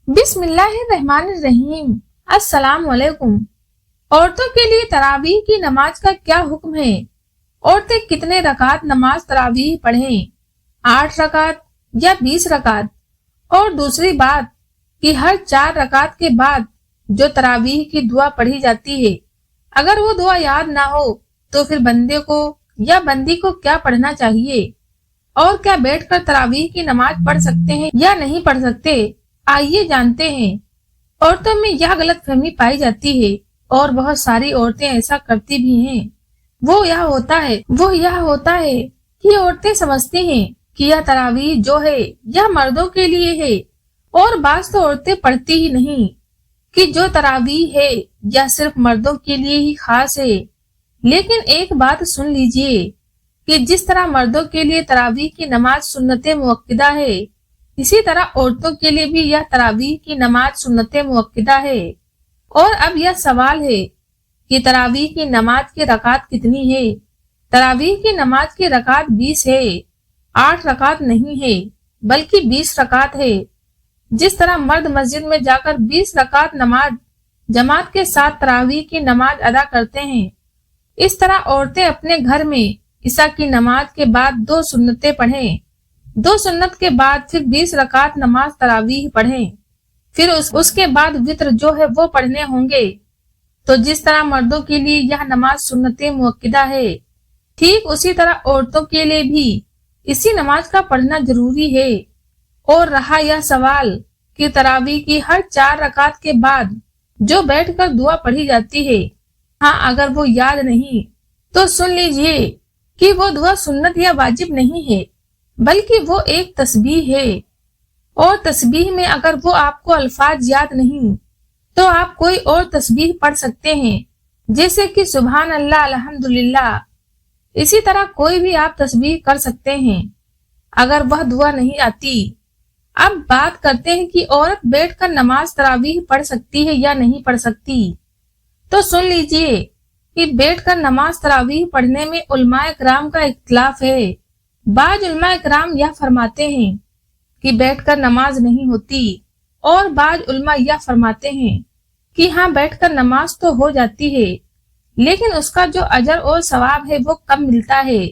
بسم اللہ الرحمن الرحیم۔ السلام علیکم۔ عورتوں کے لیے تراویح کی نماز کا کیا حکم ہے؟ عورتیں کتنے رکعت نماز تراویح پڑھیں؟ 8 رکعت یا 20 رکعت؟ اور دوسری بات کہ ہر 4 رکعت کے بعد جو تراویح کی دعا پڑھی جاتی ہے، اگر وہ دعا یاد نہ ہو تو پھر بندے کو یا بندی کو کیا پڑھنا چاہیے؟ اور کیا بیٹھ کر تراویح کی نماز پڑھ سکتے ہیں یا نہیں پڑھ سکتے؟ آئیے جانتے ہیں۔ عورتوں میں یہ غلط فہمی پائی جاتی ہے اور بہت ساری عورتیں ایسا کرتی بھی ہیں۔ وہ یہ ہوتا ہے کہ عورتیں سمجھتی ہیں کہ یہ تراویح جو ہے یہ مردوں کے لیے ہے، اور بعض تو عورتیں پڑھتی ہی نہیں کہ جو تراویح ہے یہ صرف مردوں کے لیے ہی خاص ہے۔ لیکن ایک بات سن لیجئے کہ جس طرح مردوں کے لیے تراویح کی نماز سنت مؤکدہ ہے، اسی طرح عورتوں کے لیے بھی یہ تراویح کی نماز سنت مؤکدہ ہے۔ اور اب یہ سوال ہے کہ تراویح کی نماز کی رکعت کتنی ہے؟ تراویح کی نماز کی رکعت 20 ہے، 8 رکعت نہیں ہے بلکہ 20 رکعت ہے۔ جس طرح مرد مسجد میں جا کر 20 رکعت نماز جماعت کے ساتھ تراویح کی نماز ادا کرتے ہیں، اس طرح عورتیں اپنے گھر میں عشاء کی نماز کے بعد 2 سنتیں پڑھیں، 2 سنت کے بعد پھر 20 رکعت نماز تراویح پڑھیں، پھر اس کے بعد وتر جو ہے وہ پڑھنے ہوں گے۔ تو جس طرح مردوں کے لیے یہ نماز سنت مؤکدہ ہے، ٹھیک اسی طرح عورتوں کے لیے بھی اسی نماز کا پڑھنا ضروری ہے۔ اور رہا یہ سوال کہ تراویح کی ہر 4 رکعت کے بعد جو بیٹھ کر دعا پڑھی جاتی ہے، ہاں اگر وہ یاد نہیں تو سن لیجئے کہ وہ دعا سنت یا واجب نہیں ہے بلکہ وہ ایک تسبیح ہے۔ اور تسبیح میں اگر وہ آپ کو الفاظ یاد نہیں تو آپ کوئی اور تسبیح پڑھ سکتے ہیں، جیسے کہ سبحان اللہ، الحمدللہ۔ اسی طرح کوئی بھی آپ تسبیح کر سکتے ہیں اگر وہ دعا نہیں آتی۔ اب بات کرتے ہیں کہ عورت بیٹھ کر نماز تراویح پڑھ سکتی ہے یا نہیں پڑھ سکتی۔ تو سن لیجئے کہ بیٹھ کر نماز تراویح پڑھنے میں علماء کرام کا اختلاف ہے۔ بعض علماء کرام یہ فرماتے ہیں کہ بیٹھ کر نماز نہیں ہوتی، اور بعض علماء یہ فرماتے ہیں کہ ہاں بیٹھ کر نماز تو ہو جاتی ہے لیکن اس کا جو اجر اور ثواب ہے وہ کم ملتا ہے،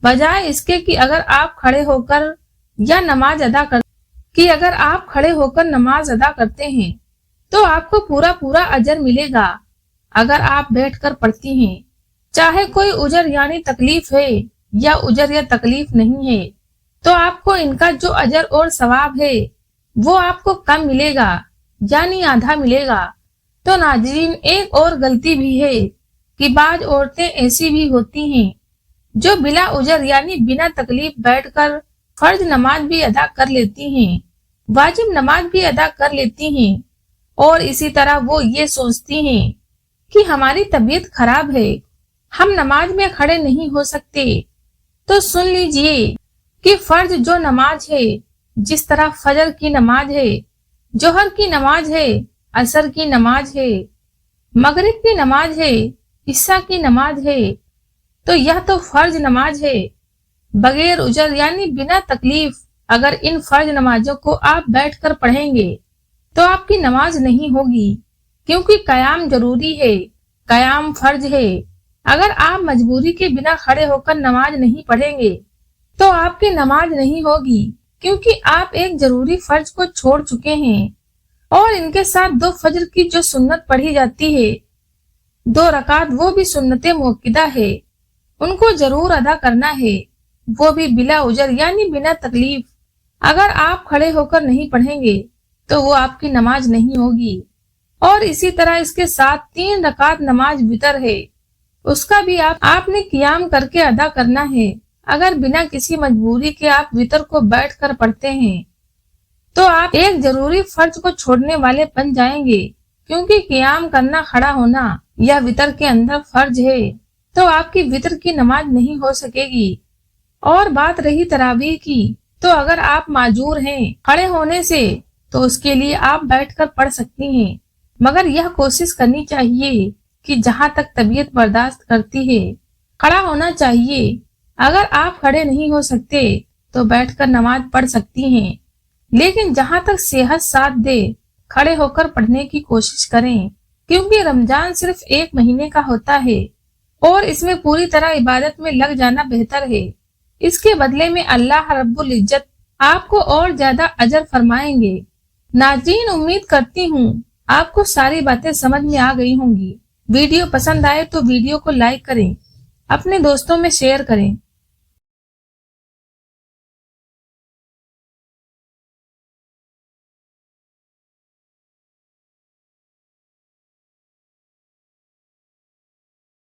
بجائے اس کے کہ اگر آپ کھڑے ہو کر نماز ادا کرتے ہیں تو آپ کو پورا اجر ملے گا۔ اگر آپ بیٹھ کر پڑھتی ہیں، چاہے کوئی اجر یعنی تکلیف ہے یا اجر یا تکلیف نہیں ہے، تو آپ کو ان کا جو اجر اور ثواب ہے وہ آپ کو کم ملے گا، یعنی آدھا ملے گا۔ تو ناظرین، ایک اور غلطی بھی ہے کہ بعض عورتیں ایسی بھی ہوتی ہیں جو بلا اجر یعنی بنا تکلیف بیٹھ کر فرض نماز بھی ادا کر لیتی ہیں، واجب نماز بھی ادا کر لیتی ہیں، اور اسی طرح وہ یہ سوچتی ہیں کہ ہماری طبیعت خراب ہے، ہم نماز میں کھڑے نہیں ہو سکتے۔ تو سن لیجئے کہ فرض جو نماز ہے، جس طرح فجر کی نماز ہے، ظہر کی نماز ہے، عصر کی نماز ہے، مغرب کی نماز ہے، عشاء کی نماز ہے، تو یہ تو فرض نماز ہے بغیر اجر یعنی بنا تکلیف۔ اگر ان فرض نمازوں کو آپ بیٹھ کر پڑھیں گے تو آپ کی نماز نہیں ہوگی، کیونکہ قیام ضروری ہے، قیام فرض ہے۔ اگر آپ مجبوری کے بنا کھڑے ہو کر نماز نہیں پڑھیں گے تو آپ کی نماز نہیں ہوگی، کیونکہ آپ ایک ضروری فرض کو چھوڑ چکے ہیں۔ اور ان کے ساتھ 2 فجر کی جو سنت پڑھی جاتی ہے، 2 رکعت، وہ بھی سنت مؤکدہ ہے، ان کو ضرور ادا کرنا ہے، وہ بھی بلا اجر یعنی بنا تکلیف۔ اگر آپ کھڑے ہو کر نہیں پڑھیں گے تو وہ آپ کی نماز نہیں ہوگی۔ اور اسی طرح اس کے ساتھ 3 رکعت نماز وتر ہے، اس کا بھی آپ نے قیام کر کے ادا کرنا ہے۔ اگر بنا کسی مجبوری کے آپ وتر کو بیٹھ کر پڑھتے ہیں تو آپ ایک ضروری فرض کو چھوڑنے والے بن جائیں گے، کیونکہ قیام کرنا، کھڑا ہونا یا وتر کے اندر فرض ہے، تو آپ کی وتر کی نماز نہیں ہو سکے گی۔ اور بات رہی تراویح کی، تو اگر آپ معذور ہیں کھڑے ہونے سے تو اس کے لیے آپ بیٹھ کر پڑھ سکتی ہیں، مگر یہ کوشش کرنی چاہیے کہ جہاں تک طبیعت برداشت کرتی ہے کھڑا ہونا چاہیے۔ اگر آپ کھڑے نہیں ہو سکتے تو بیٹھ کر نماز پڑھ سکتی ہیں، لیکن جہاں تک صحت ساتھ دے کھڑے ہو کر پڑھنے کی کوشش کریں، کیونکہ رمضان صرف 1 مہینے کا ہوتا ہے اور اس میں پوری طرح عبادت میں لگ جانا بہتر ہے۔ اس کے بدلے میں اللہ رب العزت آپ کو اور زیادہ اجر فرمائیں گے۔ ناظرین، امید کرتی ہوں آپ کو ساری باتیں سمجھ میں آ گئی ہوں گی۔ ویڈیو پسند آئے تو ویڈیو کو لائک کریں، اپنے دوستوں میں شیئر کریں